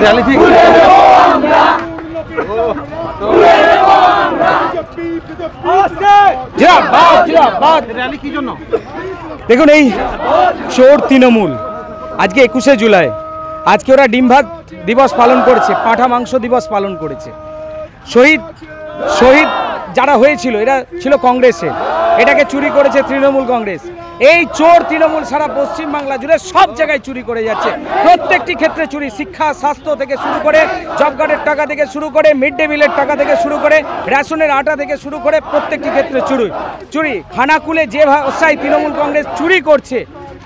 Rally ঠিক rally কি জন্য? দেখুন, এই চোর তৃণমূল আজকে 21শে জুলাই, আজকে ওরা ডিম ভাত দিবস পালন করেছে, পাঁঠা মাংস দিবস পালন করেছে। শহীদ যারা হয়েছিল এরা ছিল কংগ্রেসে, এটাকে চুরি করেছে তৃণমূল কংগ্রেস। এই চোর তৃণমূল সারা পশ্চিমবাংলা জুড়ে সব জায়গায় চুরি করে যাচ্ছে, প্রত্যেকটি ক্ষেত্রে চুরি। শিক্ষা, স্বাস্থ্য থেকে শুরু করে, জব কার্ডের টাকা থেকে শুরু করে, মিড ডে মিলের টাকা থেকে শুরু করে, রেশনের আটা থেকে শুরু করে প্রত্যেকটি ক্ষেত্রে চুরি। খানাকুলে যেভাবে তৃণমূল কংগ্রেস চুরি করছে,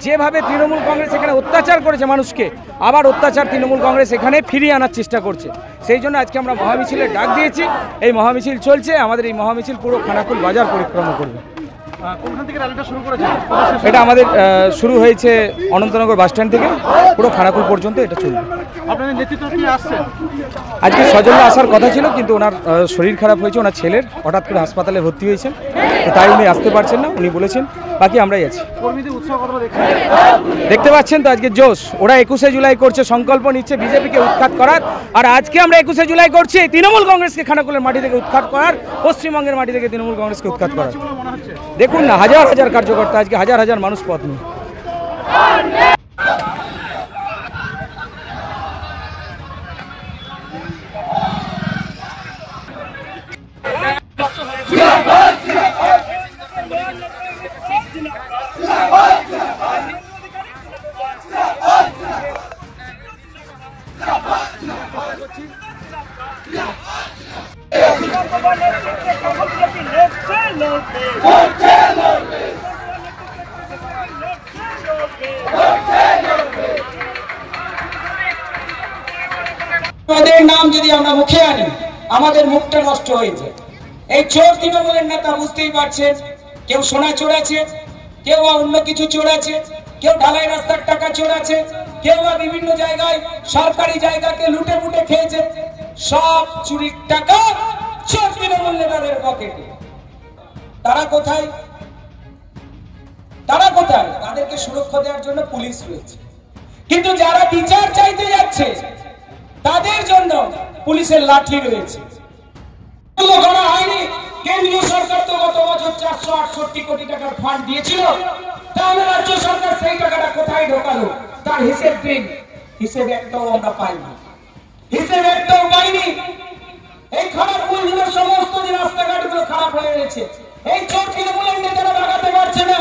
যেভাবে তৃণমূল কংগ্রেস এখানে অত্যাচার করেছে মানুষকে, আবার অত্যাচার তৃণমূল কংগ্রেস এখানে ফিরিয়ে আনার চেষ্টা করছে। সেই জন্য আজকে আমরা মহামিছিলের ডাক দিয়েছি। এই মহামিছিল চলছে, আমাদের এই মহামিছিল পুরো খানাকুল বাজার পরিক্রমা করবে। কোনখান থেকে র্যালিটা শুরু করেছে? এটা আমাদের শুরু হয়েছে অনন্তনগর বাস স্ট্যান্ড থেকে, পুরো খানাকুল পর্যন্ত এটা চলবে। আপনাদের নেতৃত্ব কি আসছে? আজকে সজল আসার কথা ছিল, কিন্তু ওনার শরীর খারাপ হয়েছে, ওনার ছেলের হঠাৎ করে হাসপাতালে ভর্তি হয়েছেন, তো তাই উনি আসতে পারছেন না। উনি বলেছেন বাকি আমরাই আছি। কর্মীদের উৎসাহ কতটা দেখতে পাচ্ছেন তো আজকে জোশ। ওরা 21শে জুলাই করছে, সংকল্প নিচ্ছে বিজেপিকে উৎখাত করার। আর আজকে আমরা 21শে জুলাই করছি তৃণমূল কংগ্রেসকে খানাকুলের মাটি থেকে উৎখাত করার, পশ্চিমবঙ্গের মাটি থেকে তৃণমূল কংগ্রেসকে উৎখাত করার। দেখুন না, হাজার হাজার কার্যকর্তা, আজকে হাজার হাজার মানুষ পথ নিয়ে। নাম যদি আমরা মুখে আনি, আমাদের মুখটা নষ্ট হয়ে যায়। এই চোর তৃণমূলের নেতা বুঝতেই পারছেন, কেউ সোনা চোরাছে, কেউ বা অন্য কিছু চোরাছে, কেউ ঢালাই রাস্তার টাকা চোরাছে, কেউ বা বিভিন্ন জায়গায় সরকারি জায়গাকে লুটে পুটে খেয়েছে। সব চুরির টাকা চোর তৃণমূল নেতাদের পকেটে। তারা কোথায়? তাদেরকে সুরক্ষা দেওয়ার জন্য পুলিশ রয়েছে, কিন্তু যারা বিচার চাইতে যাচ্ছে তাদের জন্য পুলিশের লাঠি রয়েছে। করা হয়নি। কেন্দ্রীয় সরকার তো গত বছর 468 কোটি টাকার ফান্ড দিয়েছিল, তাহলে রাজ্য সরকার সেই টাকাটা কোথায় ঢোকালো তার হিসেব দিন। হিসেব একটাও আমরা পাইনি, এই খানাকুল জেলার সমস্ত যে রাস্তাঘাট গুলো খারাপ হয়ে গেছে, এই চোর তৃণমূলের নেতারা লাগাতে পারছে না।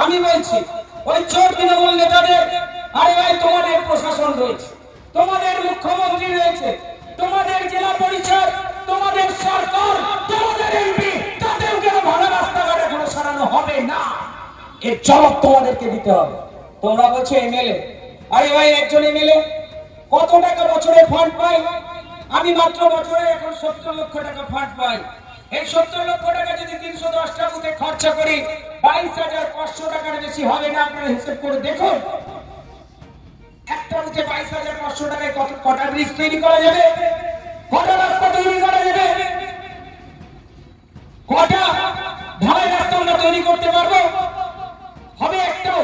আমি বলছি ওই চোর তৃণমূল নেতাদের, আরে ভাই তোমাদের প্রশাসন রয়েছে, তোমাদের মুখ্যমন্ত্রী রয়েছে, তোমাদের জেলা পরিষদ, তোমাদের সরকার, তোমাদের এমপি, তাদের কেন ভালো রাস্তাঘাট এখনো সারানো হবে না? এর জবাব তোমাদেরকে দিতে হবে। তোমরা বলছো এমএলএ, আরে ভাই একজন এমএলএ কত টাকা বছরে ফান্ড পাই? আমি মাত্র বছরে এখন 70 লক্ষ টাকা ফান্ড পাই। এই 70 লক্ষ টাকা যদি 310টা বুথে খরচা করি, 22,500 টাকার বেশি হবে না? আপনারা হিসেব করে দেখুন, একটা বুথে 22,500 টাকায় কটা ব্রিজ তৈরি করা যাবে, কটা রাস্তা তৈরি করা যাবে, কটা ঢালাই রাস্তা আমরা তৈরি করতে পারবো? হবে? একটাও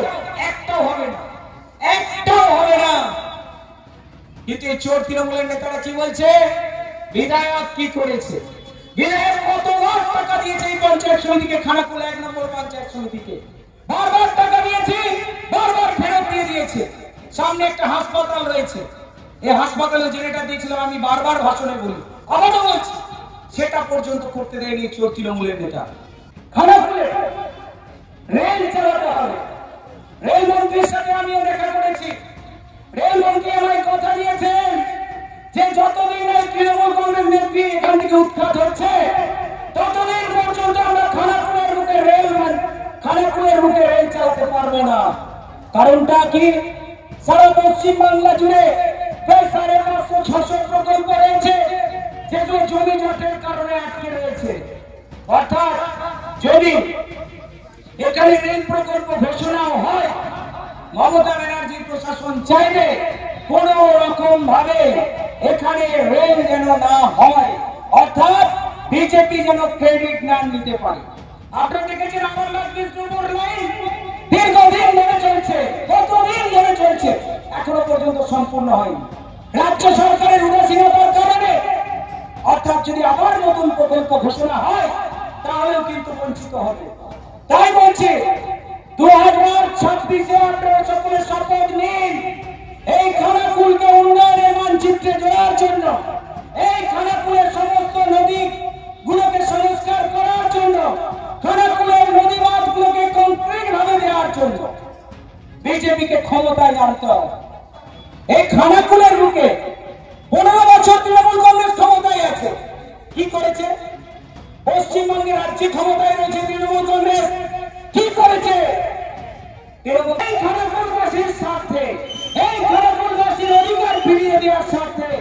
হবে না, একটাও হবে না। কিন্তু এই চোর তৃণমূলের নেতারা কি বলছে? বিধায়ক কি করেছে? বিধায়ক কতবার টাকা দিয়েছে এই পঞ্চায়েত সমিতিকে, খানাকুল 1 নম্বর পঞ্চায়েত সমিতিকে বারবার টাকা দিয়েছে, বারবার ফেরত দিয়ে দিয়েছে। সামনে একটা হাসপাতাল রয়েছে, এই হাসপাতালে যেটা দিয়েছিলাম আমি বারবার ভাষণে বলি, আবারও বলছি, সেটা পর্যন্ত করতে দেয়নি চোর তৃণমূলের নেতা। খানাকুলে রেল চালাতে হবে। রেলমন্ত্রীর সাথে আমিও দেখা করেছি, রেলমন্ত্রী আমায় কথা দিয়েছেন যে যতদিন এই তৃণমূল কংগ্রেস নেত্রী এখান থেকে উৎখাত হচ্ছে, ততদিন পর্যন্ত আমরা খানাকুলের বুকে রেল চালাতে পারবো না। কারণটা কি? সারা পশ্চিম বাংলা জুড়ে প্রায় 550-600 প্রকল্প রয়েছে, যেগুলো জমি জটের কারণে আটকে রয়েছে। অর্থাৎ যদি এখানে রেল প্রকল্প ঘোষণাও হয়, মমতা ব্যানার্জির প্রশাসন চাইবে কোন রকম ভাবে এখানে রেল যেন না হয়, অর্থাৎ বিজেপি যেন ক্রেডিট না নিতে পারে। আপনারা দেখেছেন আমরনাথ বিষ্ণুপুর লাইন দীর্ঘদিন ধরে চলছে, কতদিন ধরে চলছে, এখনো পর্যন্ত সম্পূর্ণ হয়নি। রাজ্য সরকারের উদাসীনতার কারণে, অর্থাৎ যদি আবার নতুন প্রকল্প ঘোষণা হয় তাহলেও কিন্তু বঞ্চিত হবে। তাই বলছি 2026-এ আপনারা সকলে শপথ নিন এই খানাকুলকে উন্নয়নের মানচিত্রে জোড়ার জন্য, এই খানাকুলের সমস্ত নদী গুলোকে সংস্কার করার জন্য, খানাকুলের নদী বাঁধগুলোকে কংক্রিট ভাবে দেওয়ার জন্য বিজেপিকে ক্ষমতায় আনতে হবে। এই খানাকুলের বুকে 15 বছর তৃণমূল কংগ্রেস ক্ষমতায় আছে, কি করেছে? পশ্চিমবঙ্গের রাজ্যে ক্ষমতায় রয়েছে তৃণমূল কংগ্রেস, কি করেছে? এই খানাকুলবাসীর স্বার্থে, এই খানাকুলবাসীর অধিকার ফিরিয়ে দেওয়ার স্বার্থে,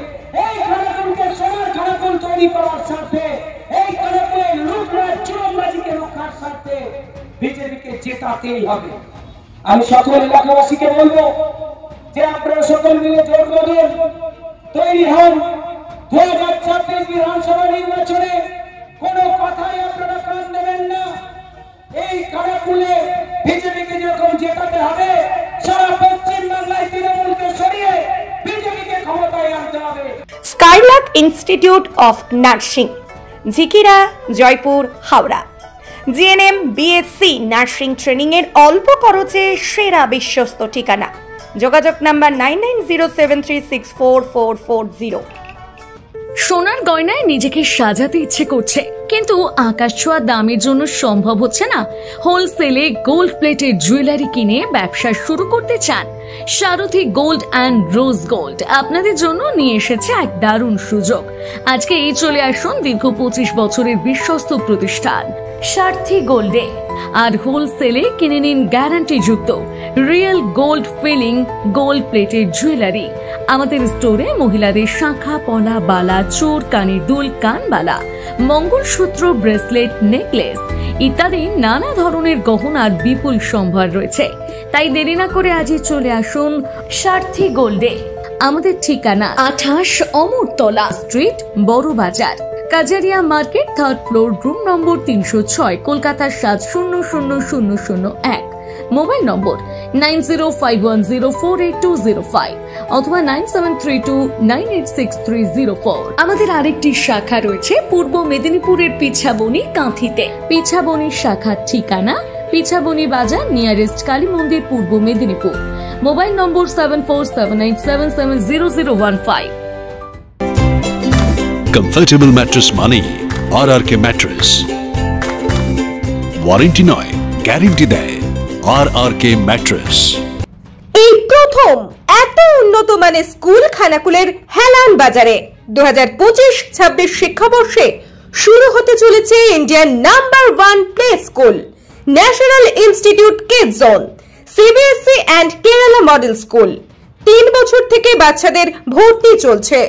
এই খানাকুলকে সোনার খানাকুল তৈরি করার স্বার্থে, এই খানাকুলের লুটরাজ চুরমবাজিকে রক্ষার স্বার্থে বিজেপিকে জেতাতেই হবে। আমি সকল এলাকাবাসীকে বলবো যে আপনারা সকল মিলে জোট বাঁধুন, তৈরি হন। 2026 বিধানসভা নির্বাচনে কোনো কথাই আপনারা কান দেবেন না। এই খানাকুলে বিজেপিকে যখন জেতাতে হবে, সারা পশ্চিম বাংলায় তৃণমূলকে সরিয়ে বিজেপিকে ক্ষমতায় আনতে হবে। Skylark institute of nursing, Jhikira, Jaipur, Howrah. GNM, BSc nursing training এর অল্প খরচে সেরা বিশ্বস্ত ঠিকানা। যোগাযোগ নাম্বার 9907364440। সোনার গয়নায় নিজেকে সাজাতে ইচ্ছে করছে, কিন্তু আকাশ ছোঁয়া দামের জন্য সম্ভব হচ্ছে না। হোলসেলে গোল্ড প্লেটেড জুয়েলারি কিনে ব্যবসা শুরু করতে চান? সারথী গোল্ড অ্যান্ড রোজ গোল্ড আপনাদের জন্য নিয়ে এসেছে এক দারুণ সুযোগ। আজকে এই চলে আসুন দীর্ঘ 25 বছরের বিশ্বস্ত প্রতিষ্ঠান সারথী গোল্ডে, আর হোলসেলে কিনে নিন গ্যারান্টি যুক্ত real gold filling gold plated jewellery. আমাদের স্টোরে মহিলাদের শাঁখা, পলা, বালা, চোর, কানের দুল, কানবালা, মঙ্গলসূত্র, ব্রেসলেট, নেকলেস ইত্যাদি নানা ধরনের গহনার বিপুল সম্ভার রয়েছে। তাই দেরি না করে আজই চলে আসুন সারথী গোল্ডে। আমাদের ঠিকানা 28 অমরতলা স্ট্রিট, বড় বাজার, Kajaria market, 3rd floor, room number 306, Kolkata 700001। Mobile নম্বর 9051048205 অথবা 9732986304। আমাদের আরেকটি শাখা রয়েছে পূর্ব মেদিনীপুরের পিছাবনি, কাঁথিতে। পিছাবনি শাখার ঠিকানা পিছাবনি বাজার, নিয়ারেস্ট কালী মন্দির, পূর্ব মেদিনীপুর। মোবাইল নম্বর 7478770015। Comfortable mattress money, RRK mattress. Warranty নয়, গ্যারান্টি দেয় RRK mattress। এই প্রথম এত উন্নত মানের স্কুল খানাকুলের হেলান বাজারে 2025-26 শিক্ষাবর্ষে শুরু হতে চলেছে Indian number 1 play school, national institute kids zone, CBSE and Kerala model school. 3 বছর থেকে বাচ্চাদের ভর্তি চলছে।